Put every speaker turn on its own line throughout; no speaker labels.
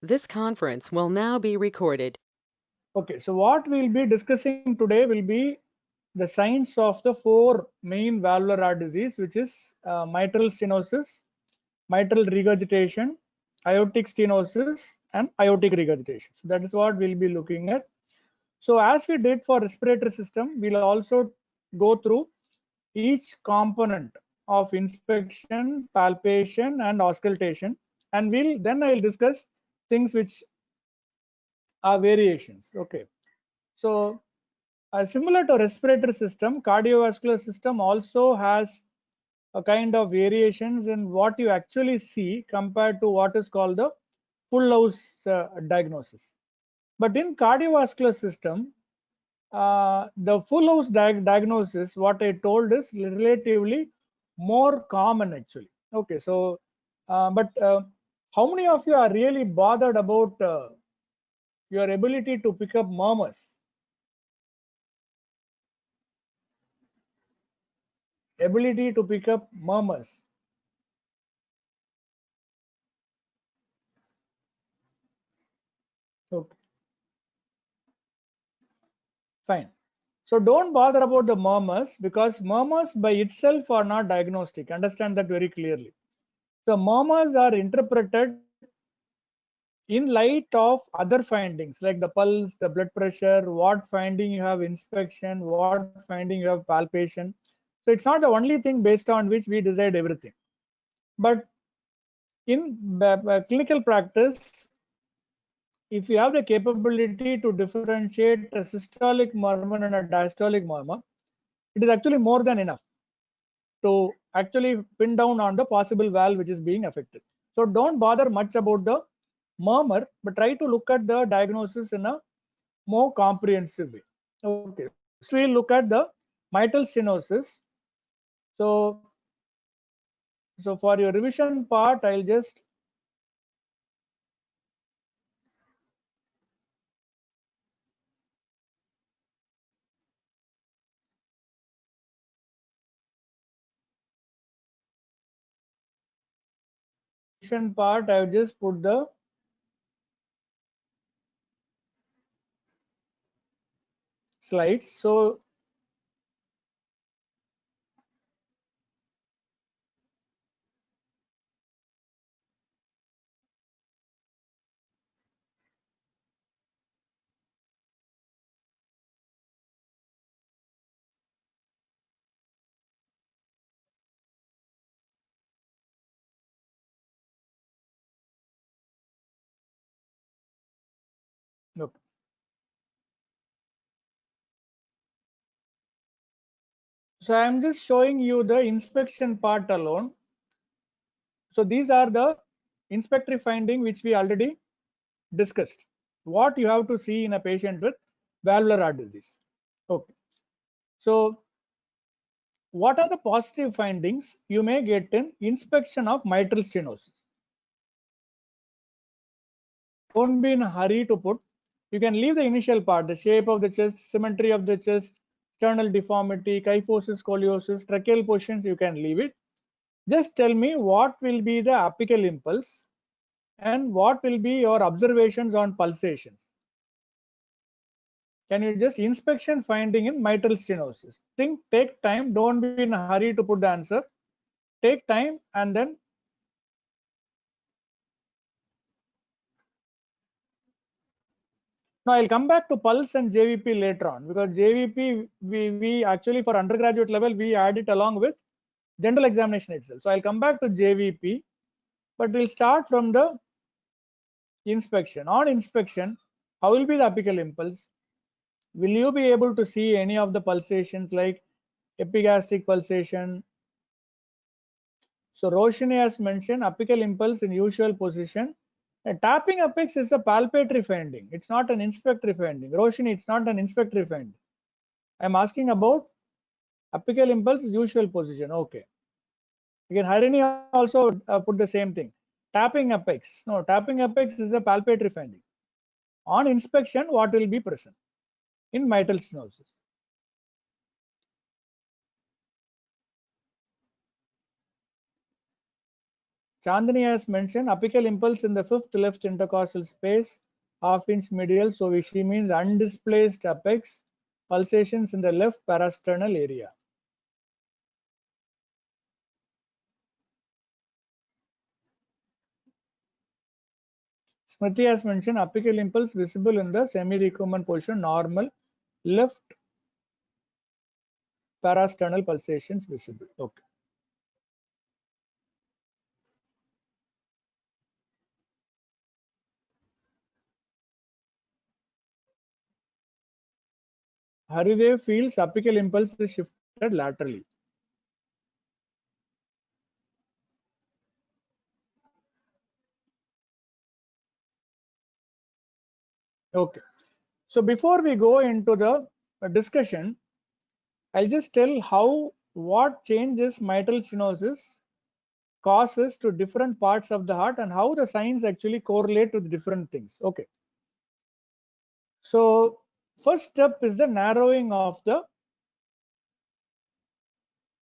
This conference will now be recorded.
Okay, so what we'll be discussing today will be the signs of the four main valvular heart disease, which is mitral stenosis, mitral regurgitation, aortic stenosis, and aortic regurgitation. So that is what we'll be looking at. So as we did for respiratory system, we'll also go through each component of inspection, palpation, and auscultation, and I'll discuss things which are variations. Okay, so similar to respiratory system, cardiovascular system also has a kind of variations in what you actually see compared to what is called the full house diagnosis. But in cardiovascular system, the full house diagnosis, what I told is relatively more common actually. Okay, so but how many of you are really bothered about your ability to pick up murmurs? Ability to pick up murmurs. Okay, fine. So don't bother about the murmurs because murmurs by itself are not diagnostic. Understand that very clearly. So murmurs are interpreted in light of other findings like the pulse, the blood pressure, what finding you have inspection, what finding you have palpation. So it's not the only thing based on which we decide everything. But in clinical practice, if you have the capability to differentiate a systolic murmur and a diastolic murmur, it is actually more than enough to actually pin down on the possible valve which is being affected. So don't bother much about the murmur, but try to look at the diagnosis in a more comprehensive way. Okay, so next we'll look at the mitral stenosis. So, so for your revision part, I'll just revision part. I've just put the slides. So look, so I'm just showing you the inspection part alone. So these are the inspectory finding which we already discussed. What you have to see in a patient with valvular heart disease. Okay. So what are the positive findings you may get in inspection of mitral stenosis? Don't be in a hurry to put. You can leave the initial part, the shape of the chest, symmetry of the chest, sternal deformity, kyphosis, scoliosis, tracheal positions, you can leave it. Just tell me what will be the apical impulse and what will be your observations on pulsations. Can you just inspection finding in mitral stenosis? Think, take time, don't be in a hurry to put the answer. Take time and then now I'll come back to pulse and JVP later on because JVP we actually for undergraduate level we add it along with general examination itself. So I'll come back to JVP, but we'll start from the inspection. On inspection, how will be the apical impulse? Will you be able to see any of the pulsations like epigastric pulsation? So Roshni has mentioned apical impulse in usual position. A tapping apex is a palpatory finding. It's not an inspectory finding. Roshni, it's not an inspectory finding. I'm asking about apical impulse usual position. Okay. Again, Harini also put the same thing. Tapping apex. No, tapping apex is a palpatory finding. On inspection, what will be present in mitral stenosis? Chandani has mentioned apical impulse in the fifth left intercostal space, half-inch medial. So she means undisplaced apex pulsations in the left parasternal area. Smriti has mentioned apical impulse visible in the semi-recumbent position, normal, left parasternal pulsations visible. Okay. Haridev feels apical impulse is shifted laterally. Okay. So before we go into the discussion, I'll just tell how what changes mitral stenosis causes to different parts of the heart and how the signs actually correlate with different things. Okay. So first step is the narrowing of the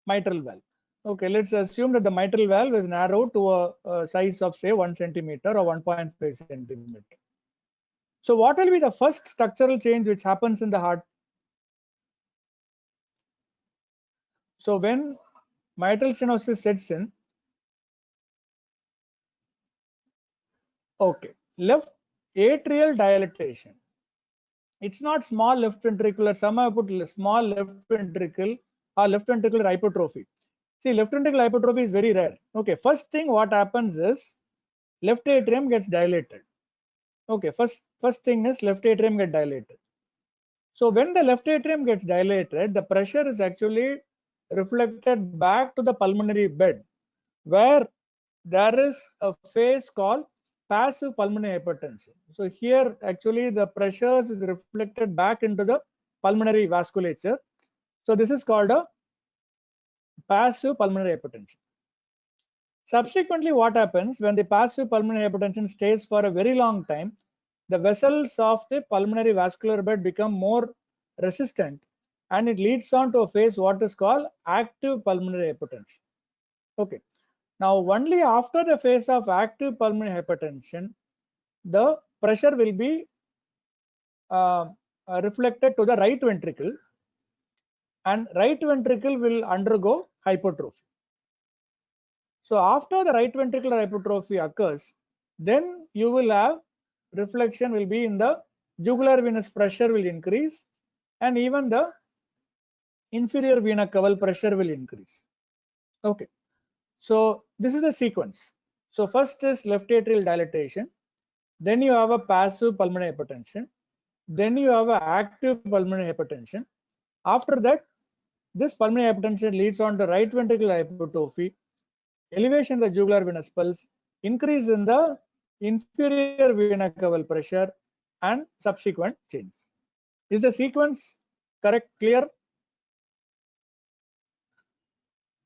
mitral valve. Okay, let's assume that the mitral valve is narrowed to a size of say 1 centimeter or 1.5 centimeter. So what will be the first structural change which happens in the heart? So when mitral stenosis sets in, okay, left atrial dilatation. It's not small left ventricular. Some have put small left ventricle or left ventricular hypertrophy. See, left ventricular hypertrophy is very rare. Okay, first thing what happens is left atrium gets dilated. Okay, first thing is left atrium get dilated. So when the left atrium gets dilated, the pressure is actually reflected back to the pulmonary bed, where there is a phase called passive pulmonary hypertension. So here actually the pressures is reflected back into the pulmonary vasculature. So this is called a passive pulmonary hypertension. Subsequently, what happens when the passive pulmonary hypertension stays for a very long time, the vessels of the pulmonary vascular bed become more resistant and it leads on to a phase what is called active pulmonary hypertension. Okay. Now, only after the phase of active pulmonary hypertension, the pressure will be reflected to the right ventricle and right ventricle will undergo hypertrophy. So after the right ventricular hypertrophy occurs, then you will have reflection will be in the jugular venous pressure will increase and even the inferior vena cava pressure will increase. Okay. So this is the sequence. So first is left atrial dilatation. Then you have a passive pulmonary hypertension. Then you have an active pulmonary hypertension. After that, this pulmonary hypertension leads on to right ventricular hypertrophy, elevation of the jugular venous pulse, increase in the inferior vena cava pressure, and subsequent changes. Is the sequence correct, clear?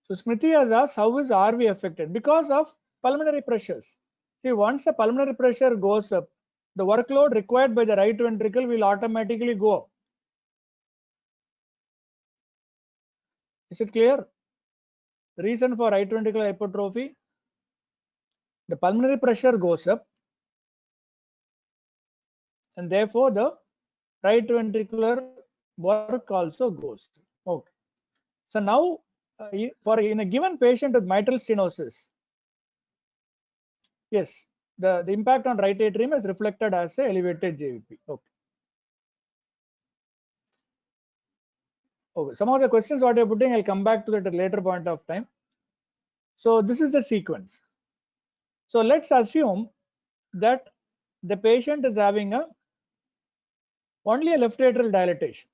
So Smriti has asked, how is RV affected? Because of pulmonary pressures. See, once the pulmonary pressure goes up, the workload required by the right ventricle will automatically go up. Is it clear? The reason for right ventricular hypertrophy, the pulmonary pressure goes up and therefore the right ventricular work also goes. Okay. So now for in a given patient with mitral stenosis, yes, the impact on right atrium is reflected as a elevated JVP. Okay. Okay. Some of the questions what you're putting, I'll come back to that at a later point of time. So this is the sequence. So let's assume that the patient is having only a left atrial dilatation.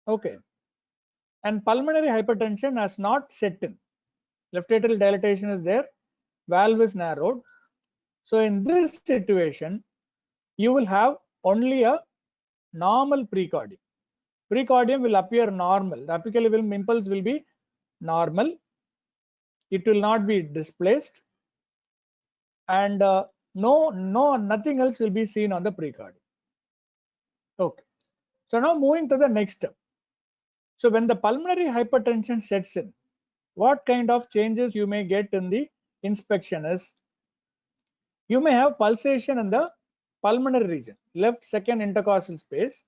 Okay. And pulmonary hypertension has not set in. Left atrial dilatation is there, valve is narrowed. So in this situation, you will have only a normal precordium. Precordium will appear normal. The apical impulse will be normal. It will not be displaced, and nothing else will be seen on the precordium. Okay. So now moving to the next step. So when the pulmonary hypertension sets in, what kind of changes you may get in the inspection is, you may have pulsation in the pulmonary region, left second intercostal space.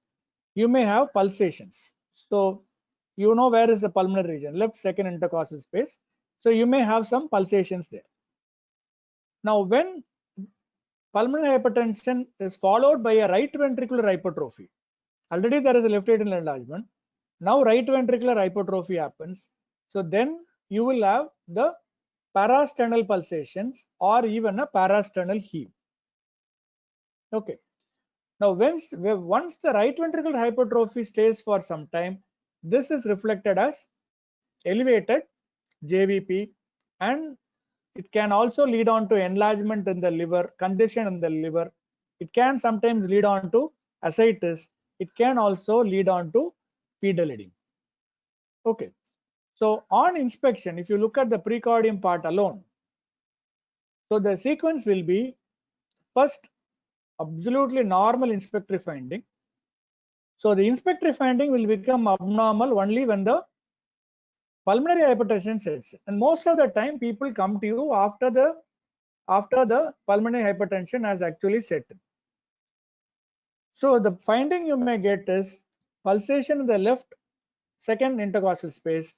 You may have pulsations. So you know where is the pulmonary region, left second intercostal space. So you may have some pulsations there. Now when pulmonary hypertension is followed by a right ventricular hypertrophy, already there is a left atrial enlargement. Now right ventricular hypertrophy happens. So then you will have the parasternal pulsations or even a parasternal heave. Okay. Now once the right ventricular hypertrophy stays for some time, this is reflected as elevated JVP, and it can also lead on to enlargement in the liver, congestion in the liver. It can sometimes lead on to ascites. It can also lead on to pedal edema. Okay. So on inspection, if you look at the precordium part alone, so the sequence will be first absolutely normal inspectory finding. So the inspectory finding will become abnormal only when the pulmonary hypertension sets in. And most of the time people come to you after the pulmonary hypertension has actually set in. So the finding you may get is pulsation in the left second intercostal space,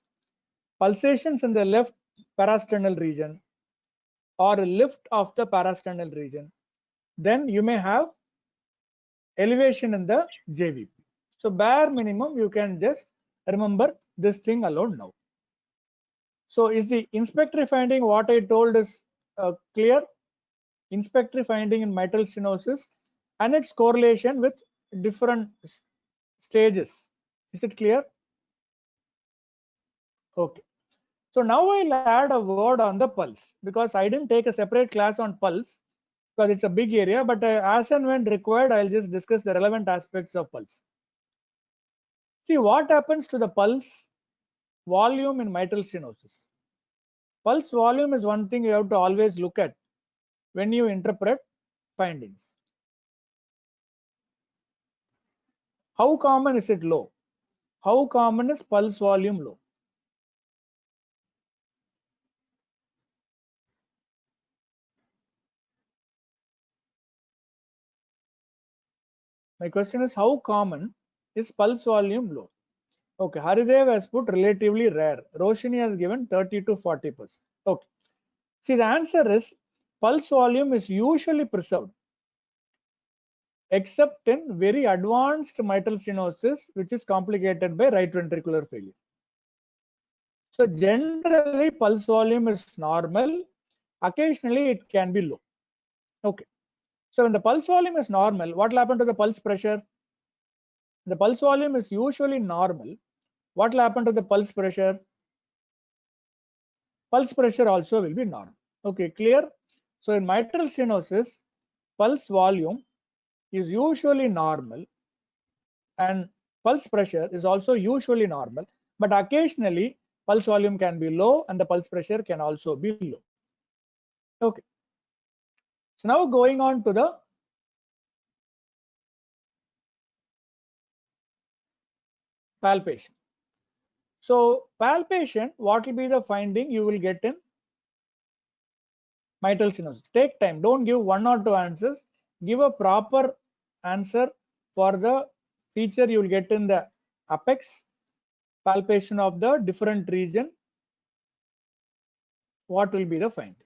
pulsations in the left parasternal region or a lift of the parasternal region. Then you may have elevation in the JVP. So bare minimum you can just remember this thing alone now. So is the inspectory finding what I told is clear? Inspectory finding in mitral stenosis and its correlation with different stages. Is it clear? Okay. So now I'll add a word on the pulse, because I didn't take a separate class on pulse because it's a big area, but as and when required, I'll just discuss the relevant aspects of pulse. See what happens to the pulse volume in mitral stenosis. Pulse volume is one thing you have to always look at when you interpret findings. How common is it low? How common is pulse volume low? My question is, how common is pulse volume low? Okay, Haridev has put relatively rare. Roshini has given 30 to 40%. Okay. See, the answer is pulse volume is usually preserved except in very advanced mitral stenosis, which is complicated by right ventricular failure. So generally pulse volume is normal. Occasionally it can be low. Okay. So when the pulse volume is normal, what will happen to the pulse pressure? The pulse volume is usually normal. What will happen to the pulse pressure? Pulse pressure also will be normal. Okay, clear? So in mitral stenosis, pulse volume is usually normal and pulse pressure is also usually normal, but occasionally pulse volume can be low and the pulse pressure can also be low. Okay. So now going on to the palpation. So palpation, what will be the finding you will get in mitral stenosis? Take time, don't give one or two answers, give a proper answer for the feature you will get in the apex, palpation of the different region. What will be the finding?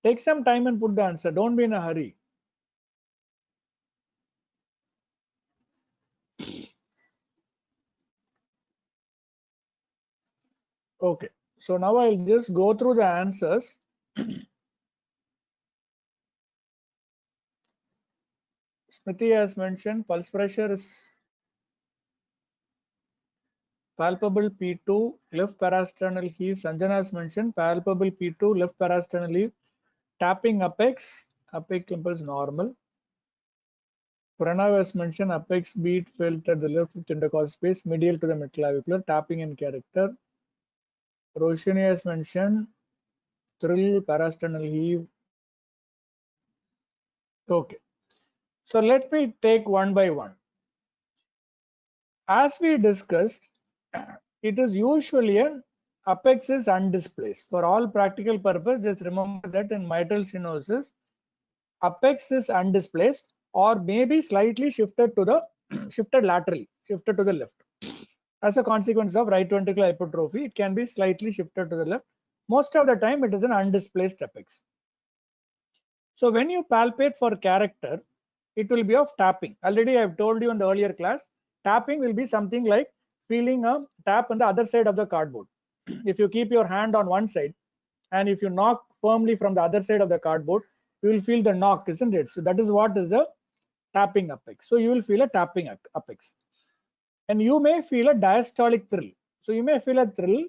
Take some time and put the answer. Don't be in a hurry. Okay. So now I'll just go through the answers. Smriti has mentioned pulse pressure is palpable P2, left parasternal heave. Sanjana has mentioned palpable P2, left parasternal heave. Tapping apex, apex impulse normal. Pranav has mentioned apex beat felt at the left intercostal space, medial to the midclavicular, tapping in character. Roshini has mentioned thrill, parasternal heave. Okay. So let me take one by one. As we discussed, it is usually an apex is undisplaced. For all practical purpose, just remember that in mitral stenosis, apex is undisplaced or maybe slightly shifted to the shifted laterally, shifted to the left. As a consequence of right ventricular hypertrophy, it can be slightly shifted to the left. Most of the time, it is an undisplaced apex. So when you palpate for character, it will be of tapping. Already I've told you in the earlier class, tapping will be something like feeling a tap on the other side of the cardboard. If you keep your hand on one side and if you knock firmly from the other side of the cardboard, you will feel the knock, isn't it? So that is what is a tapping apex. So you will feel a tapping apex. And you may feel a diastolic thrill. So you may feel a thrill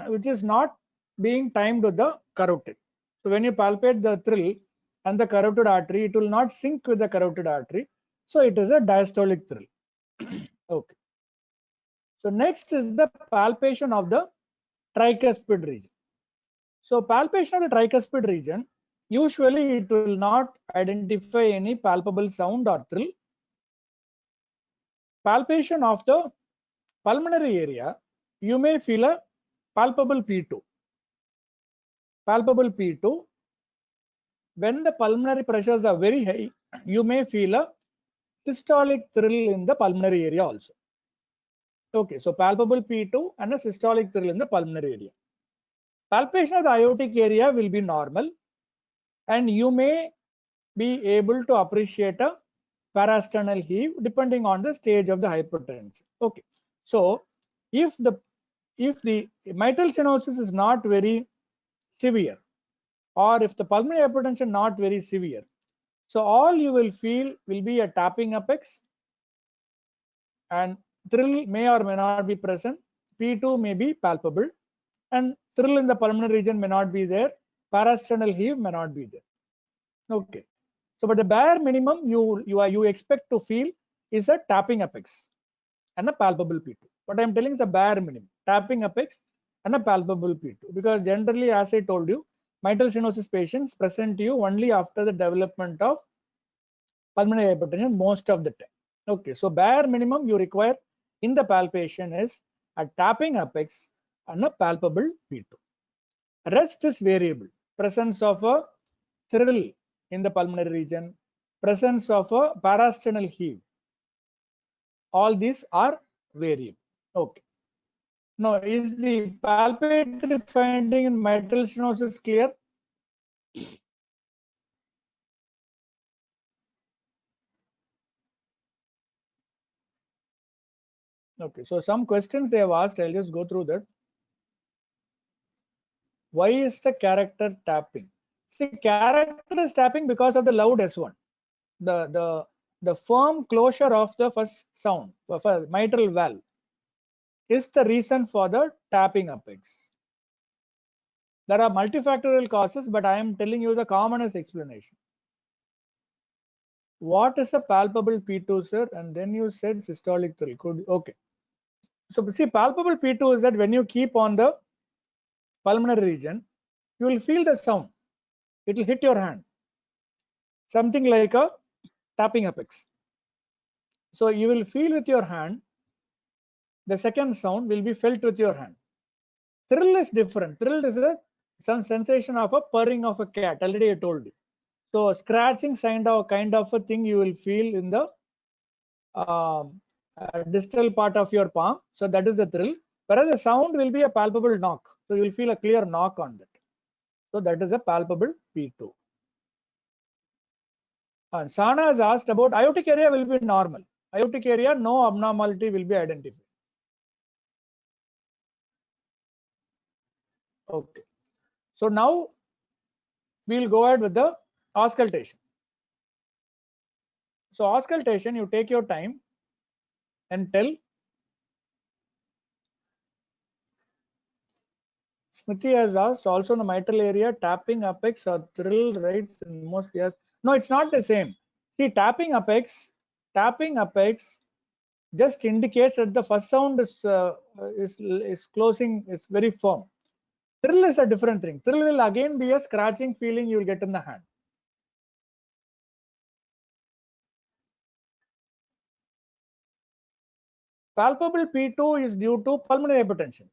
which is not being timed with the carotid. So when you palpate the thrill and the carotid artery, it will not sync with the carotid artery. So it is a diastolic thrill. Okay. So next is the palpation of the tricuspid region. So palpation of the tricuspid region, usually it will not identify any palpable sound or thrill. Palpation of the pulmonary area, you may feel a palpable P2. Palpable P2. When the pulmonary pressures are very high, you may feel a systolic thrill in the pulmonary area also. Okay, so palpable P2 and a systolic thrill in the pulmonary area. Palpation of the aortic area will be normal and you may be able to appreciate a parasternal heave depending on the stage of the hypertension. Okay, so if the mitral stenosis is not very severe, or if the pulmonary hypertension not very severe, so all you will feel will be a tapping apex and thrill may or may not be present. P2 may be palpable and thrill in the pulmonary region may not be there. Parasternal heave may not be there. Okay. So, but the bare minimum you expect to feel is a tapping apex and a palpable P2. What I am telling is a bare minimum, tapping apex and a palpable P2, because generally, as I told you, mitral stenosis patients present to you only after the development of pulmonary hypertension most of the time. Okay, so bare minimum you require in the palpation is a tapping apex and a palpable P2. Rest is variable. Presence of a thrill in the pulmonary region, presence of a parasternal heave. All these are variable. Okay. Now, is the palpatory finding in mitral stenosis clear? Okay, so some questions they have asked, I'll just go through that. Why is the character tapping? See, character is tapping because of the loud S1. The firm closure of the first sound, for mitral valve, is the reason for the tapping apex. There are multifactorial causes, but I am telling you the commonest explanation. What is a palpable P2, sir? And then you said systolic thrill. Okay. So see, palpable P2 is that when you keep on the pulmonary region, you will feel the sound. It will hit your hand. Something like a tapping apex. So you will feel with your hand. The second sound will be felt with your hand. Thrill is different. Thrill is some sensation of a purring of a cat. Already I told you. So scratching kind of a thing you will feel in the distal part of your palm. So that is the thrill. Whereas the sound will be a palpable knock. So you will feel a clear knock on that. So that is a palpable P2. And Sana has asked about aortic area will be normal. Aortic area, no abnormality will be identified. Okay. So now we'll go ahead with the auscultation. So auscultation, you take your time and tell. Smriti has asked also in the mitral area, tapping apex or thrill rates in most yes. No, it's not the same. See, tapping apex just indicates that the first sound is closing, is very firm. Thrill is a different thing. Thrill will again be a scratching feeling you will get in the hand. Palpable P2 is due to pulmonary hypertension.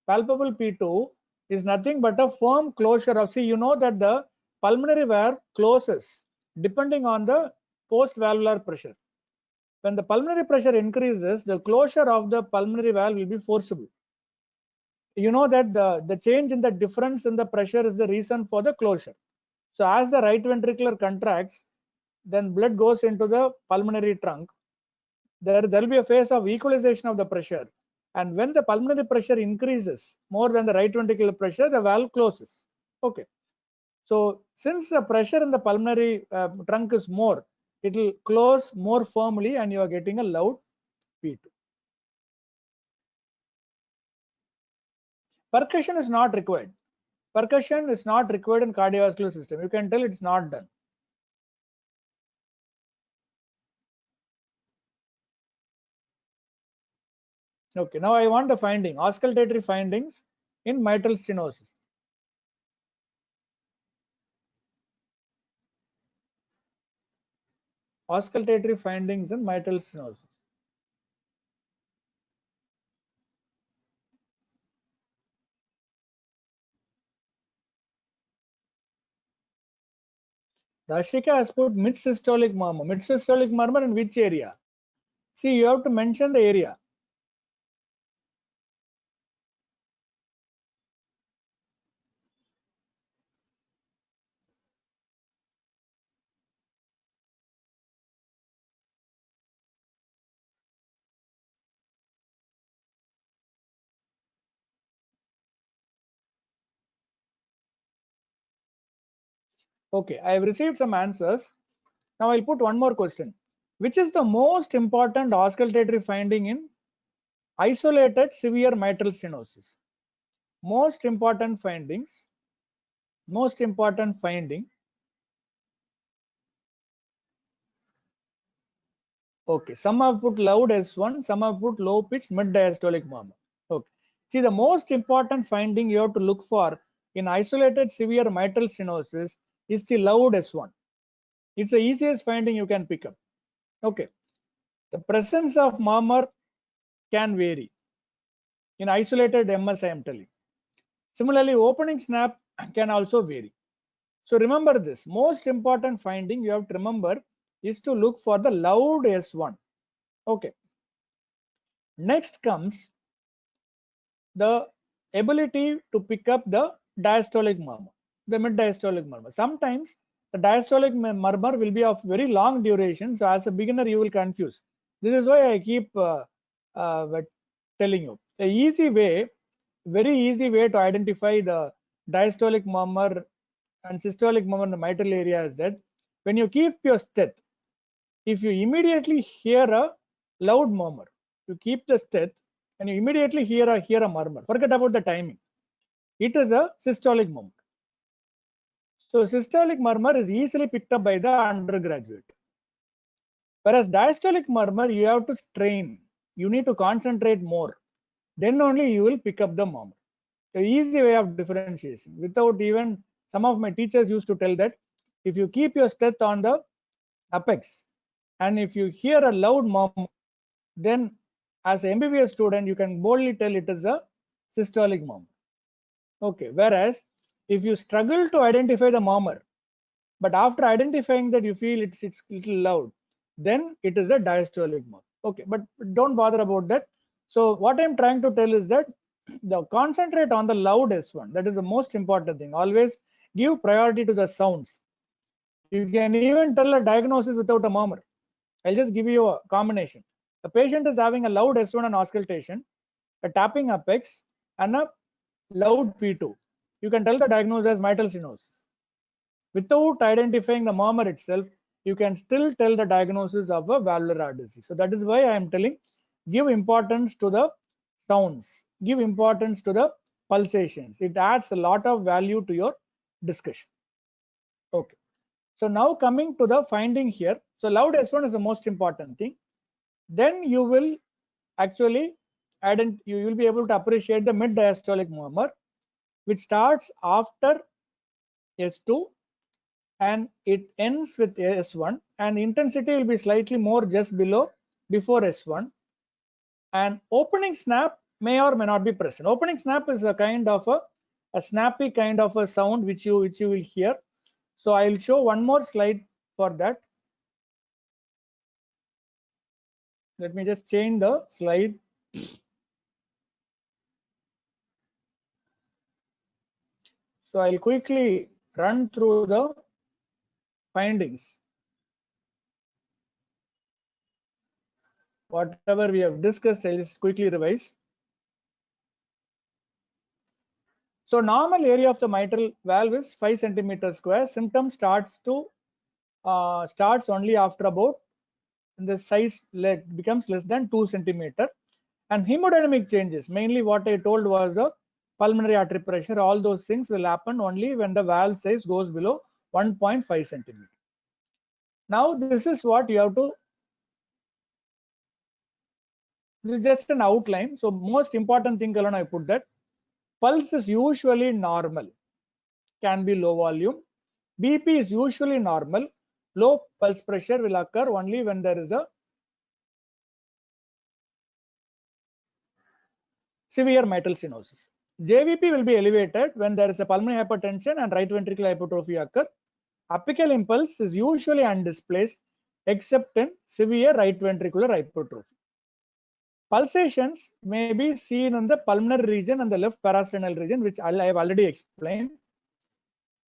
Palpable P2 is nothing but a firm closure of, see, you know that the pulmonary valve closes depending on the post-valvular pressure. When the pulmonary pressure increases, the closure of the pulmonary valve will be forcible. You know that the change in the difference in the pressure is the reason for the closure. So as the right ventricular contracts, then blood goes into the pulmonary trunk. There will be a phase of equalization of the pressure. And when the pulmonary pressure increases more than the right ventricular pressure, the valve closes. Okay. So since the pressure in the pulmonary trunk is more, it will close more firmly and you are getting a loud P2. Percussion is not required. Percussion is not required in cardiovascular system. You can tell it's not done. Okay, now I want the finding, auscultatory findings in mitral stenosis. Auscultatory findings in mitral stenosis. Rashika has put mid-systolic murmur. Mid-systolic murmur in which area? See, you have to mention the area. Okay, I have received some answers. Now I'll put one more question. Which is the most important auscultatory finding in isolated severe mitral stenosis? Most important findings. Most important finding. Okay, some have put loud S1, some have put low pitch mid diastolic murmur. Okay, see, the most important finding you have to look for in isolated severe mitral stenosis is the loud S1. It's the easiest finding you can pick up. Okay, the presence of murmur can vary in isolated MS, I am telling. Similarly, opening snap can also vary. So remember this, most important finding you have to remember is to look for the loud S1. Okay, next comes the ability to pick up the diastolic murmur, the mid diastolic murmur. Sometimes the diastolic murmur will be of very long duration, so as a beginner you will confuse. This is why I keep telling you a easy way, very easy way to identify the diastolic murmur and systolic murmur in the mitral area is that when you keep your stent, if you immediately hear a loud murmur, you keep the stent and you immediately hear a murmur. Forget about the timing. It is a systolic murmur. So systolic murmur is easily picked up by the undergraduate. Whereas diastolic murmur, you have to strain. You need to concentrate more. Then only you will pick up the murmur. The easy way of differentiation. Without even, some of my teachers used to tell that if you keep your stent on the apex and if you hear a loud murmur, then as an MBBS student, you can boldly tell it is a systolic murmur. Okay, whereas if you struggle to identify the murmur, but after identifying that you feel it's little loud, then it is a diastolic murmur. Okay, but don't bother about that. So what I'm trying to tell is that the concentrate on the loud S1. That is the most important thing. Always give priority to the sounds. You can even tell a diagnosis without a murmur. I'll just give you a combination. The patient is having a loud S1 and auscultation, a tapping apex, and a loud P2, you can tell the diagnosis as mitral stenosis. Without identifying the murmur itself, you can still tell the diagnosis of a valvular heart disease. So that is why I am telling, give importance to the sounds, give importance to the pulsations. It adds a lot of value to your discussion. Okay. So now coming to the finding here. So loud S1 is the most important thing. Then you will actually you will be able to appreciate the mid diastolic murmur, which starts after S2 and it ends with S1, and intensity will be slightly more just below before S1, and opening snap may or may not be present. Opening snap is a kind of a snappy kind of a sound which you will hear. So I will show one more slide for that. Let me just change the slide. So I'll quickly run through the findings. Whatever we have discussed, I'll just quickly revise. So normal area of the mitral valve is 5 centimeters square. Symptom starts only after about the size becomes less than 2 centimeter. And hemodynamic changes, mainly what I told was the pulmonary artery pressure. All those things will happen only when the valve size goes below 1.5 centimeter. Now this is what you have to. This is just an outline. So most important thing, Kalana, I put that pulse is usually normal, can be low volume. BP is usually normal. Low pulse pressure will occur only when there is a severe mitral stenosis. JVP will be elevated when there is a pulmonary hypertension and right ventricular hypertrophy occur. Apical impulse is usually undisplaced except in severe right ventricular hypertrophy. Pulsations may be seen in the pulmonary region and the left parasternal region, which I have already explained.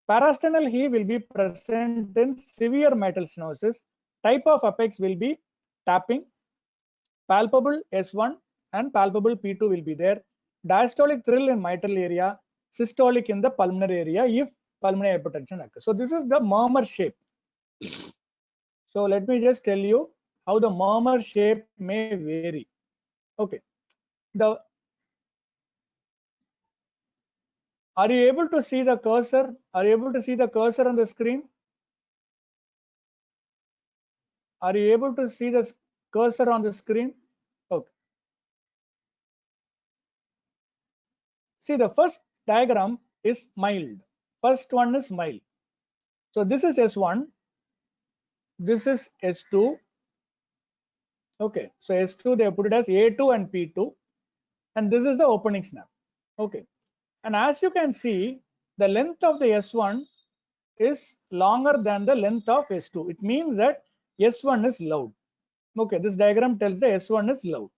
Parasternal heave will be present in severe mitral stenosis. Type of apex will be tapping. Palpable S1 and palpable P2 will be there. Diastolic thrill in mitral area, systolic in the pulmonary area if pulmonary hypertension occurs. So this is the murmur shape. So let me just tell you how the murmur shape may vary. Okay. Are you able to see the cursor? Are you able to see the cursor on the screen? Are you able to see the cursor on the screen? Okay. See, the first diagram is mild. First one is mild. So this is S1. This is S2. Okay. So S2, they put it as A2 and P2. And this is the opening snap. Okay. And as you can see, the length of the S1 is longer than the length of S2. It means that S1 is loud. Okay, this diagram tells the S1 is loud.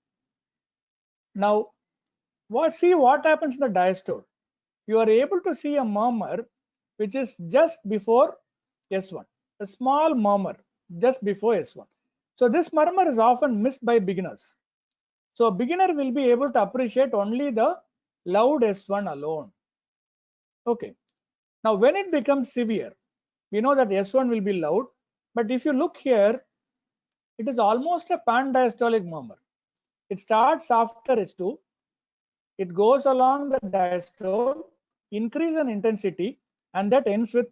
Now, see what happens in the diastole. You are able to see a murmur which is just before S1, a small murmur just before S1. So this murmur is often missed by beginners. So a beginner will be able to appreciate only the loud S1 alone. Okay. Now when it becomes severe, we know that S1 will be loud, but if you look here, it is almost a pan-diastolic murmur. It starts after S2, it goes along the diastole, increase in intensity, and that ends with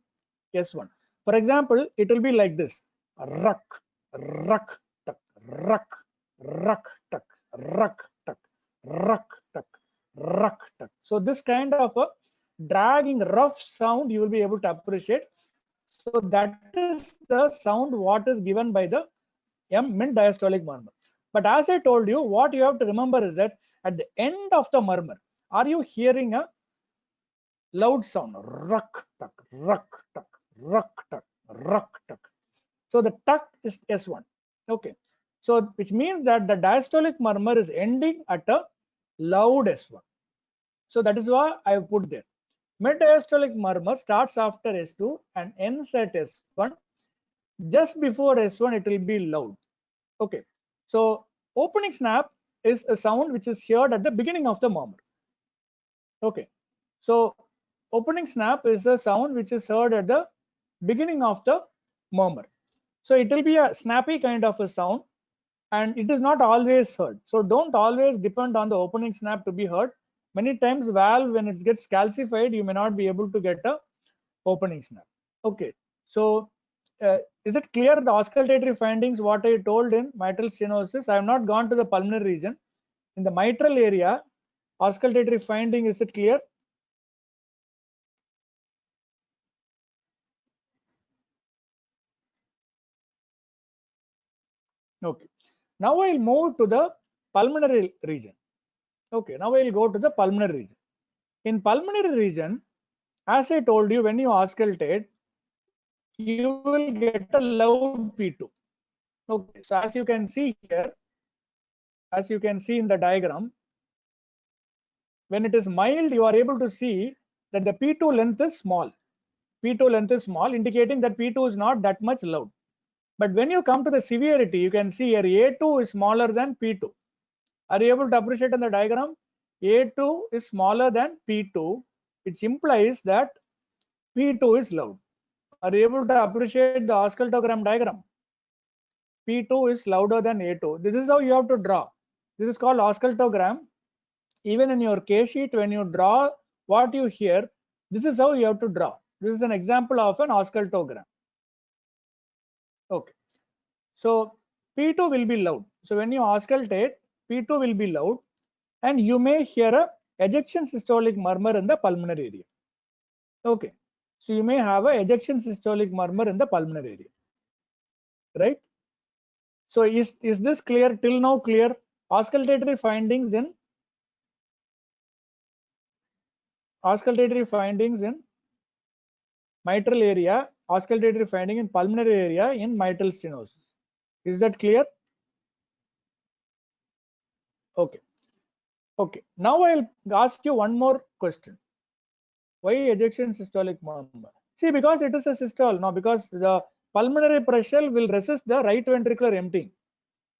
S1. For example, it will be like this: ruck, ruck, tuck, ruck, ruck, tuck, ruck, tuck, ruck, tuck, ruck, tuck. So this kind of a dragging, rough sound you will be able to appreciate. So that is the sound what is given by the mid diastolic murmur. But as I told you, what you have to remember is that at the end of the murmur, are you hearing a loud sound? Ruck, tuck, ruck, tuck, ruck, tuck, ruck, tuck. So the tuck is S1. Okay. So which means that the diastolic murmur is ending at a loud S1. So that is why I have put there. Mid diastolic murmur starts after S2 and ends at S1. Just before S1, it will be loud. Okay. So opening snap is a sound which is heard at the beginning of the murmur. Okay. So opening snap is a sound which is heard at the beginning of the murmur. So it will be a snappy kind of a sound, and it is not always heard. So don't always depend on the opening snap to be heard. Many times valve, when it gets calcified, you may not be able to get a opening snap. Okay, so is it clear the auscultatory findings what I told in mitral stenosis? I have not gone to the pulmonary region. In the mitral area, auscultatory finding, is it clear? Okay, now I'll move to the pulmonary region. Okay, now I'll go to the pulmonary region. In pulmonary region, as I told you, when you auscultate, you will get a loud P2. Okay, so as you can see here, as you can see in the diagram, when it is mild, you are able to see that the P2 length is small. P2 length is small, indicating that P2 is not that much loud. But when you come to the severity, you can see here A2 is smaller than P2. Are you able to appreciate in the diagram? A2 is smaller than P2, which implies that P2 is loud. Are you able to appreciate the auscultogram diagram? P2 is louder than A2. This is how you have to draw. This is called auscultogram. Even in your case sheet, when you draw what you hear, this is how you have to draw. This is an example of an auscultogram. Okay. So P2 will be loud. So when you auscultate, P2 will be loud, and you may hear a ejection systolic murmur in the pulmonary area. Okay. So you may have a ejection systolic murmur in the pulmonary area. Right? So is this clear till now? Clear? Auscultatory findings in mitral area, auscultatory finding in pulmonary area in mitral stenosis. Is that clear? Okay. Okay. Now I'll ask you one more question. Why ejection systolic murmur? See, because it is a systole. No, because the pulmonary pressure will resist the right ventricular emptying.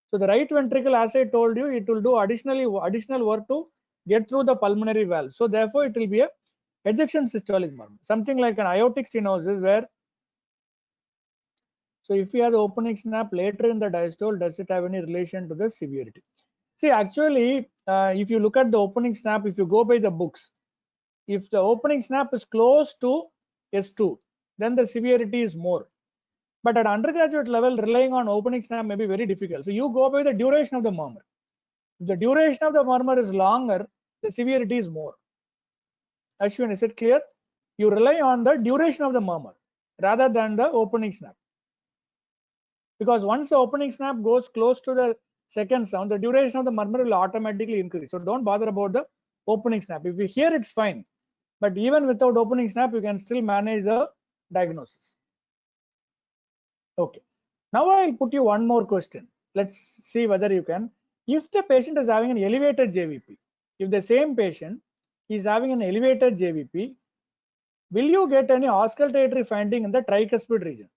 So the right ventricle, as I told you, it will do additional work to get through the pulmonary valve. So therefore, it will be a ejection systolic murmur, something like an aortic stenosis, where, so if you have the opening snap later in the diastole, does it have any relation to the severity? See, actually, if you look at the opening snap, if you go by the books, if the opening snap is close to S2, then the severity is more. But at undergraduate level, relying on opening snap may be very difficult. So you go by the duration of the murmur. If the duration of the murmur is longer, the severity is more. Ashwin, is it clear? You rely on the duration of the murmur rather than the opening snap. Because once the opening snap goes close to the second sound, the duration of the murmur will automatically increase. So don't bother about the opening snap. If you hear, it's fine. But even without opening snap, you can still manage the diagnosis. Okay. Now I'll put you one more question. Let's see whether you can. If the patient is having an elevated JVP, if the same patient is having an elevated JVP, will you get any auscultatory finding in the tricuspid region?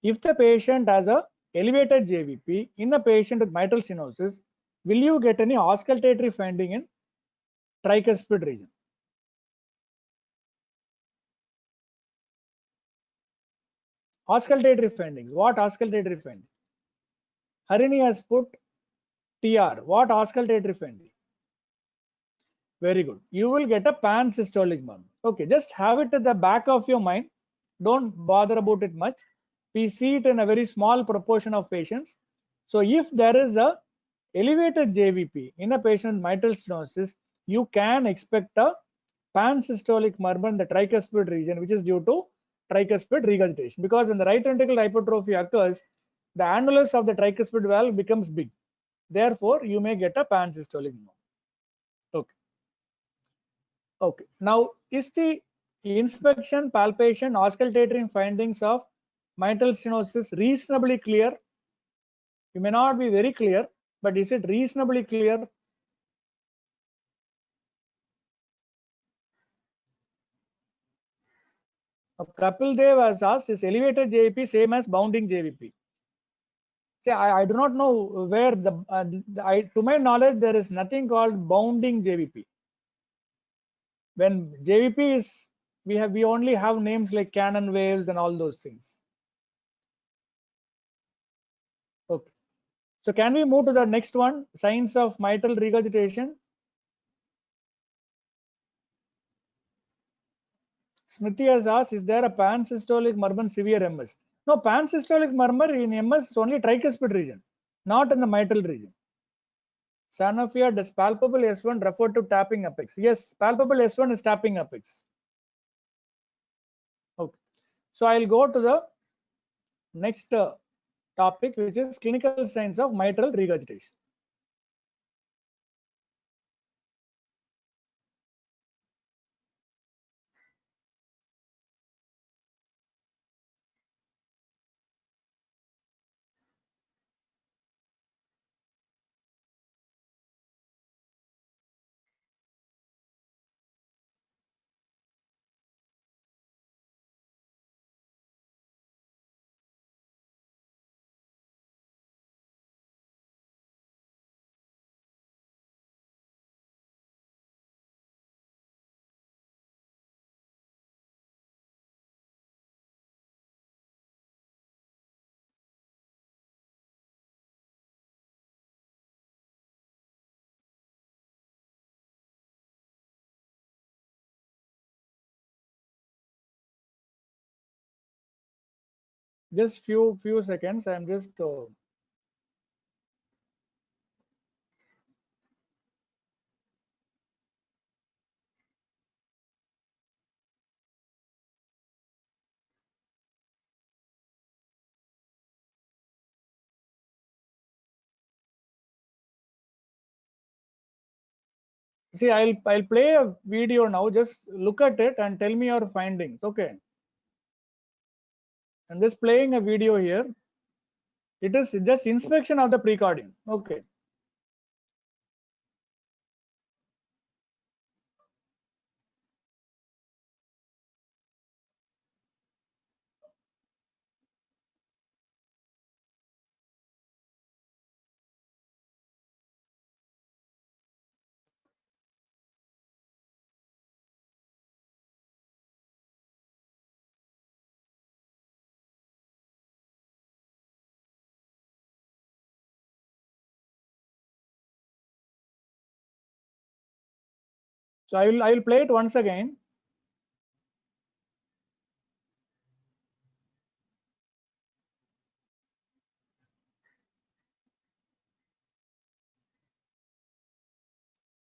If the patient has a elevated JVP in a patient with mitral stenosis, will you get any auscultatory finding in tricuspid region? Auscultatory findings. What auscultatory finding? Harini has put TR. What auscultatory finding? Very good. You will get a pan-systolic murmur. Okay, just have it at the back of your mind. Don't bother about it much. We see it in a very small proportion of patients. So if there is a elevated JVP in a patient with mitral stenosis, you can expect a pan-systolic murmur in the tricuspid region, which is due to tricuspid regurgitation. Because when the right ventricular hypertrophy occurs, the annulus of the tricuspid valve becomes big. Therefore, you may get a pan-systolic murmur. Okay. Okay. Now, is the inspection, palpation, auscultatory findings of mitral stenosis reasonably clear? You may not be very clear, but is it reasonably clear? Kapil Dev has asked, is elevated JVP same as bounding JVP? See, I do not know where to my knowledge, there is nothing called bounding JVP. When JVP is, we only have names like Cannon waves and all those things. Okay. So can we move to the next one? Signs of mitral regurgitation. Smriti has asked, is there a pansystolic murmur in severe MS? No, pansystolic murmur in MS is only tricuspid region, not in the mitral region. Sanofia, does palpable S1 refer to tapping apex? Yes, palpable S1 is tapping apex. Okay. So I'll go to the next topic, which is clinical signs of mitral regurgitation. Just few seconds. I'm just see. I'll play a video now. Just look at it and tell me your findings. Okay. I'm just playing a video here. It is just inspection of the precordium. Okay. So I will play it once again.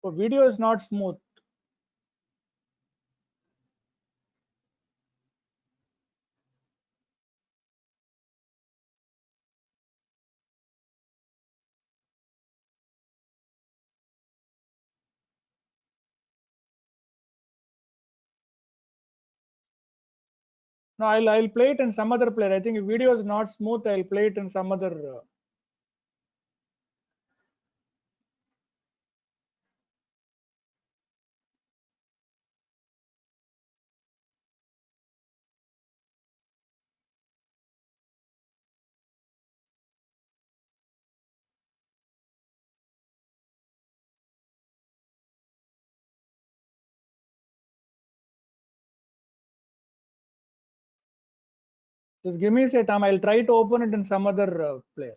So video is not smooth. No, I'll play it in some other player. I think if video is not smooth, I'll play it in some other. Just give me a time. I'll try to open it in some other player.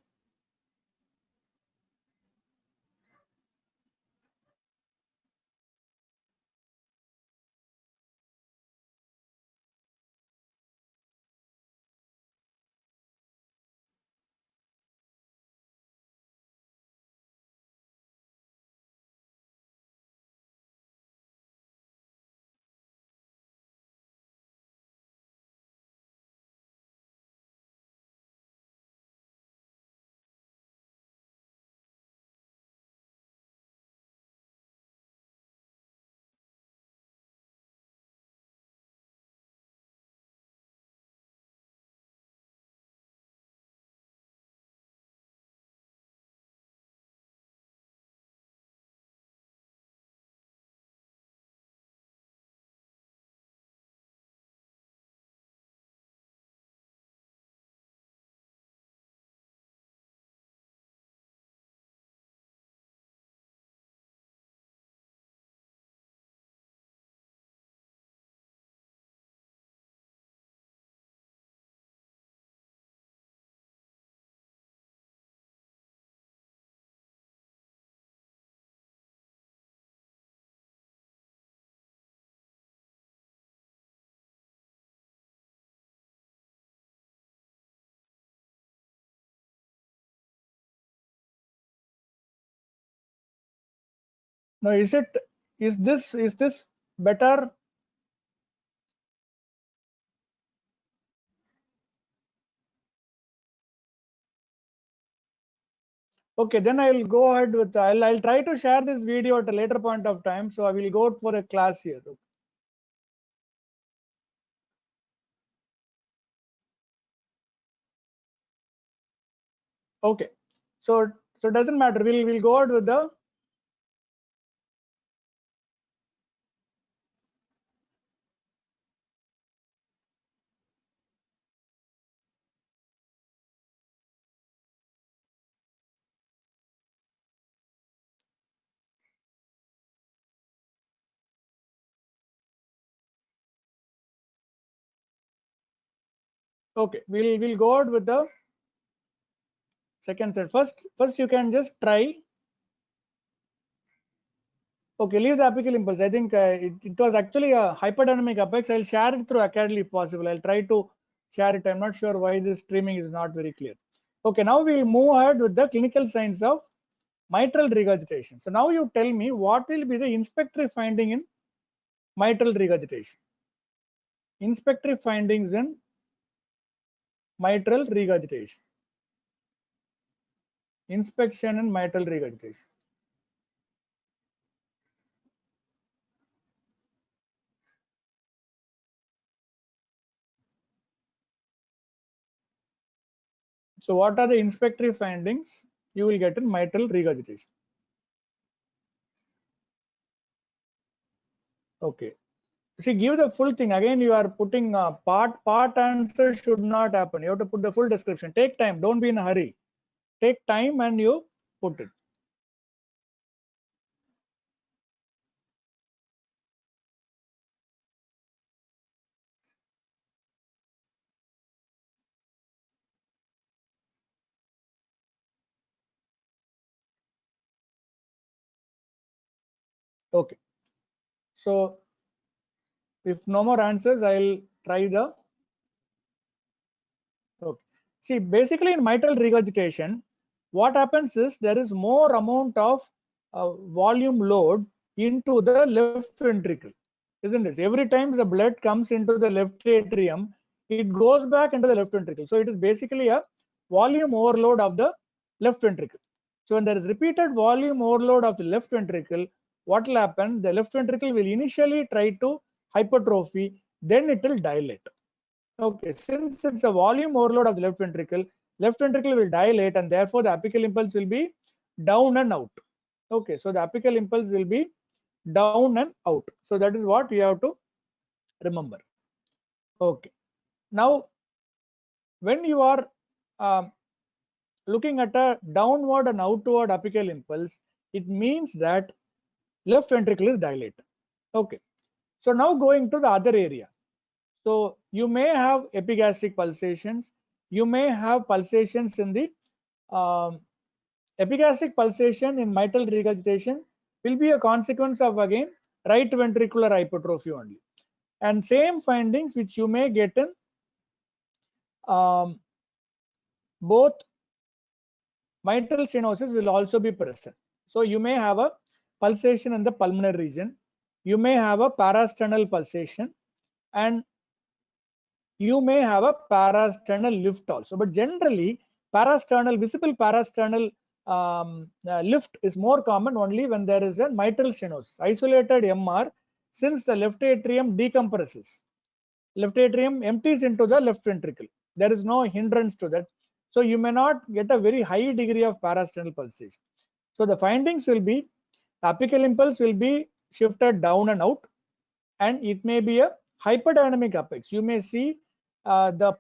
Now, is this better? Okay, then I will go ahead with, I'll try to share this video at a later point of time. So I will go for a class here. Okay, so it doesn't matter. We'll go ahead with the, okay, we'll go ahead with the second set. First you can just try. Okay, leave the apical impulse. I think it was actually a hyperdynamic apex. I'll share it through Academy if possible. I'll try to share it. I'm not sure why this streaming is not very clear. Okay, now we'll move ahead with the clinical signs of mitral regurgitation. So now you tell me what will be the inspectory finding in mitral regurgitation. Inspectory findings in mitral regurgitation. Inspection in mitral regurgitation. So what are the inspectory findings you will get in mitral regurgitation? Okay. See, give the full thing. Again, you are putting part answer should not happen. You have to put the full description. Take time. Don't be in a hurry. Take time and you put it. Okay. So if no more answers, I'll try the. Okay. See, basically in mitral regurgitation, what happens is there is more amount of volume load into the left ventricle, isn't it? Every time the blood comes into the left atrium, it goes back into the left ventricle. So it is basically a volume overload of the left ventricle. So when there is repeated volume overload of the left ventricle, what will happen? The left ventricle will initially try to hypertrophy, then it will dilate. Okay, since it's a volume overload of the left ventricle will dilate and therefore the apical impulse will be down and out. Okay, so the apical impulse will be down and out. So that is what you have to remember. Okay, now when you are looking at a downward and outward apical impulse, it means that left ventricle is dilated. Okay, so now going to the other area. So you may have epigastric pulsations. You may have pulsations in the epigastric pulsation in mitral regurgitation will be a consequence of again right ventricular hypertrophy only. And same findings which you may get in both mitral stenosis will also be present. So you may have a pulsation in the pulmonary region. You may have a parasternal pulsation and you may have a parasternal lift also, but generally visible parasternal lift is more common only when there is a mitral stenosis. Isolated MR, since the left atrium decompresses, left atrium empties into the left ventricle. There is no hindrance to that. So you may not get a very high degree of parasternal pulsation. So the findings will be apical impulse will be shifted down and out, and it may be a hyperdynamic apex. You may see the